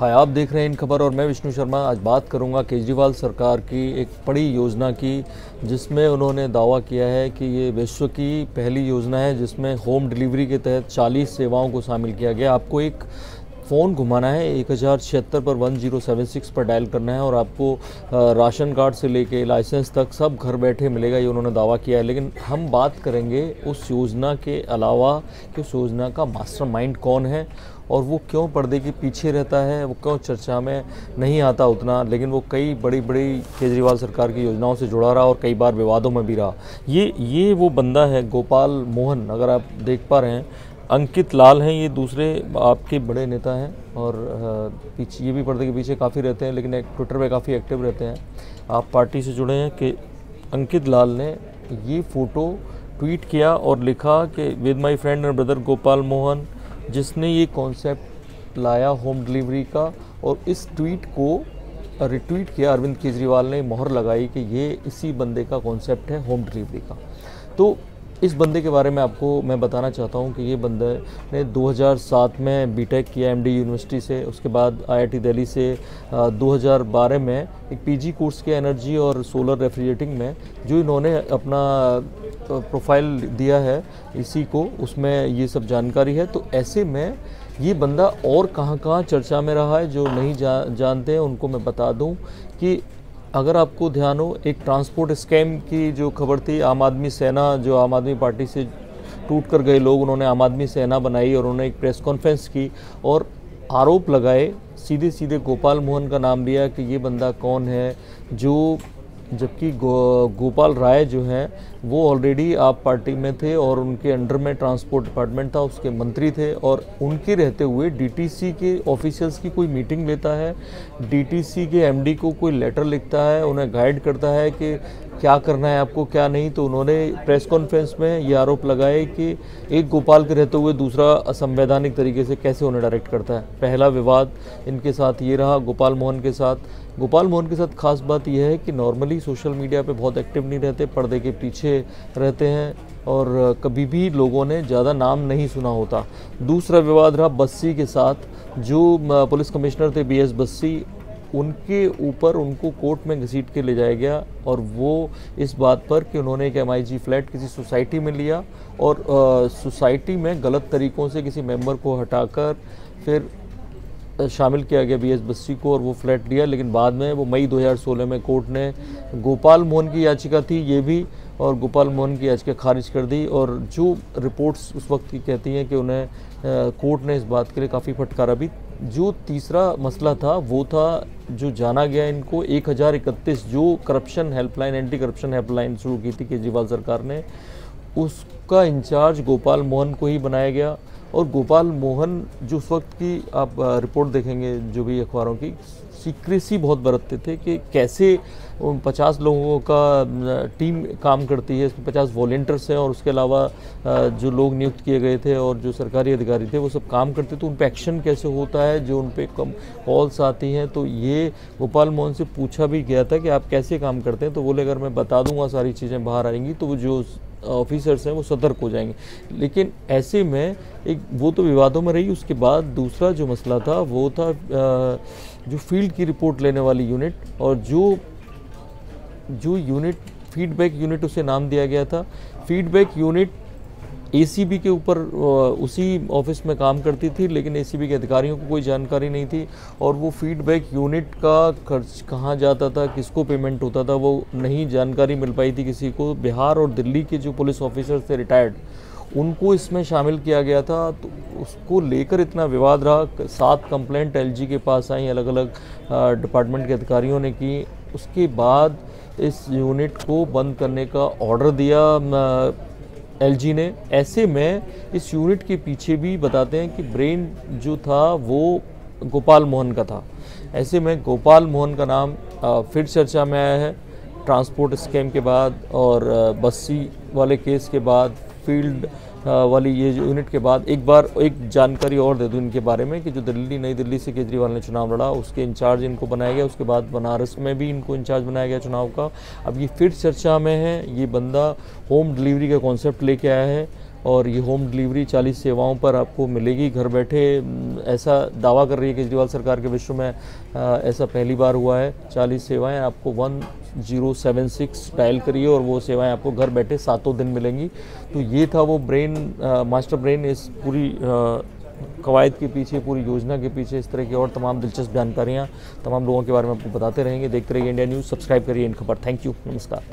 हाय, आप देख रहे हैं इन खबर और मैं विष्णु शर्मा। आज बात करूंगा केजरीवाल सरकार की एक बड़ी योजना की, जिसमें उन्होंने दावा किया है कि ये विश्व की पहली योजना है जिसमें होम डिलीवरी के तहत 40 सेवाओं को शामिल किया गया। आपको एक फ़ोन घुमाना है, 1076 पर 1076 पर डायल करना है और आपको राशन कार्ड से लेके लाइसेंस तक सब घर बैठे मिलेगा, ये उन्होंने दावा किया है। लेकिन हम बात करेंगे उस योजना के अलावा कि उस योजना का मास्टरमाइंड कौन है और वो क्यों पर्दे के पीछे रहता है, वो क्यों चर्चा में नहीं आता उतना, लेकिन वो कई बड़ी बड़ी केजरीवाल सरकार की योजनाओं से जुड़ा रहा और कई बार विवादों में भी रहा। ये वो बंदा है गोपाल मोहन। अगर आप देख पा रहे हैं, अंकित लाल हैं, ये दूसरे आपके बड़े नेता हैं और पीछे ये भी पर्दे के पीछे काफ़ी रहते हैं, लेकिन एक ट्विटर पे काफ़ी एक्टिव रहते हैं। आप पार्टी से जुड़े हैं कि अंकित लाल ने ये फ़ोटो ट्वीट किया और लिखा कि with my friend and brother Gopal Mohan, जिसने ये कॉन्सेप्ट लाया होम डिलीवरी का, और इस ट्वीट को रिट्वीट किया अरविंद केजरीवाल ने, मोहर लगाई कि ये इसी बंदे का कॉन्सेप्ट है होम डिलीवरी का। तो इस बंदे के बारे में आपको मैं बताना चाहता हूँ कि ये बंदे ने 2007 में बीटेक किया एमडी यूनिवर्सिटी से, उसके बाद आईआईटी दिल्ली से 2012 में एक पीजी कोर्स किया एनर्जी और सोलर रेफ्रिजरेटिंग में, जो इन्होंने अपना प्रोफाइल दिया है इसी को, उसमें ये सब जानकारी है। तो ऐसे में ये बंदा और कहाँ चर्चा में रहा है, जो नहीं जानते हैं उनको मैं बता दूँ कि अगर आपको ध्यान हो, एक ट्रांसपोर्ट स्कैम की जो खबर थी, आम आदमी सेना, जो आम आदमी पार्टी से टूट कर गए लोग, उन्होंने आम आदमी सेना बनाई और उन्होंने एक प्रेस कॉन्फ्रेंस की और आरोप लगाए, सीधे सीधे गोपाल मोहन का नाम लिया कि ये बंदा कौन है, जो जबकि गोपाल राय जो हैं वो ऑलरेडी आप पार्टी में थे और उनके अंडर में ट्रांसपोर्ट डिपार्टमेंट था, उसके मंत्री थे, और उनके रहते हुए डीटीसी के ऑफिशियल्स की कोई मीटिंग लेता है, डीटीसी के एमडी को कोई लेटर लिखता है, उन्हें गाइड करता है कि क्या करना है आपको क्या नहीं। तो उन्होंने प्रेस कॉन्फ्रेंस में ये आरोप लगाए कि एक गोपाल के रहते हुए दूसरा असंवैधानिक तरीके से कैसे उन्हें डायरेक्ट करता है। पहला विवाद इनके साथ ये रहा गोपाल मोहन के साथ। गोपाल मोहन के साथ खास बात यह है कि नॉर्मली सोशल मीडिया पे बहुत एक्टिव नहीं रहते, पर्दे के पीछे रहते हैं और कभी भी लोगों ने ज़्यादा नाम नहीं सुना होता। दूसरा विवाद रहा बस्सी के साथ, जो पुलिस कमिश्नर थे बीएस बस्सी, उनके ऊपर उनको कोर्ट में घसीट के ले जाया गया, और वो इस बात पर कि उन्होंने एक एमआईजी फ्लैट किसी सोसाइटी में लिया और सोसाइटी में गलत तरीक़ों से किसी मेंबर को हटाकर फिर शामिल किया गया बीएस बस्सी को, और वो फ्लैट लिया। लेकिन बाद में वो मई 2016 में कोर्ट ने गोपाल मोहन की याचिका थी ये भी, और गोपाल मोहन की याचिका खारिज कर दी। और जो रिपोर्ट्स उस वक्त की कहती हैं कि उन्हें कोर्ट ने इस बात के लिए काफ़ी फटकारा भी। जो तीसरा मसला था वो था जो जाना गया इनको 1031, जो corruption helpline, anti corruption helpline शुरू की थी केजरीवाल सरकार ने, उसका इंचार्ज गोपाल मोहन को ही बनाया गया। और गोपाल मोहन जो उस वक्त की आप रिपोर्ट देखेंगे जो भी अखबारों की, सीक्रेसी बहुत बरतते थे कि कैसे 50 लोगों का टीम काम करती है, इसमें 50 वॉलंटियर्स हैं और उसके अलावा जो लोग नियुक्त किए गए थे और जो सरकारी अधिकारी थे वो सब काम करते, तो उन पर एक्शन कैसे होता है, जो उन पर कम कॉल्स आती हैं। तो ये गोपाल मोहन से पूछा भी गया था कि आप कैसे काम करते हैं, तो बोले अगर मैं बता दूंगा सारी चीज़ें बाहर आएंगी तो वो जो ऑफिसर्स हैं वो सतर्क हो जाएंगे। लेकिन ऐसे में एक वो तो विवादों में रही। उसके बाद दूसरा जो मसला था वो था जो फील्ड की रिपोर्ट लेने वाली यूनिट, और जो यूनिट फीडबैक यूनिट उसे नाम दिया गया था। फीडबैक यूनिट एसीबी के ऊपर उसी ऑफिस में काम करती थी, लेकिन एसीबी के अधिकारियों को कोई जानकारी नहीं थी, और वो फीडबैक यूनिट का खर्च कहाँ जाता था, किसको पेमेंट होता था, वो नहीं जानकारी मिल पाई थी किसी को। बिहार और दिल्ली के जो पुलिस ऑफिसर्स थे रिटायर्ड, उनको इसमें शामिल किया गया था, तो उसको लेकर इतना विवाद रहा। 7 कंप्लेंट एलजी के पास आई, अलग अलग डिपार्टमेंट के अधिकारियों ने की। उसके बाद इस यूनिट को बंद करने का ऑर्डर दिया एलजी ने। ऐसे में इस यूनिट के पीछे भी बताते हैं कि ब्रेन जो था वो गोपाल मोहन का था। ऐसे में गोपाल मोहन का नाम फिर चर्चा में आया है ट्रांसपोर्ट स्कैम के बाद और बस्सी वाले केस के बाद, फील्ड वाली ये जो यूनिट के बाद। एक बार एक जानकारी और दे दूं इनके बारे में कि जो नई दिल्ली से केजरीवाल ने चुनाव लड़ा, उसके इंचार्ज इनको बनाया गया। उसके बाद बनारस में भी इनको इंचार्ज बनाया गया चुनाव का। अब ये फिर चर्चा में है। ये बंदा होम डिलीवरी का कॉन्सेप्ट लेके आया है और ये होम डिलीवरी 40 सेवाओं पर आपको मिलेगी घर बैठे। ऐसा दावा कर रही है केजरीवाल सरकार के विश्व में ऐसा पहली बार हुआ है। 40 सेवाएं आपको 1076 डायल करिए और वो सेवाएं आपको घर बैठे 7 दिन मिलेंगी। तो ये था वो मास्टर ब्रेन इस पूरी कवायद के पीछे, पूरी योजना के पीछे। इस तरह की और तमाम दिलचस्प जानकारियाँ तमाम लोगों के बारे में आपको बताते रहेंगे। देखते रहिए इंडिया न्यूज़, सब्सक्राइब करिए इन खबर। थैंक यू, नमस्कार।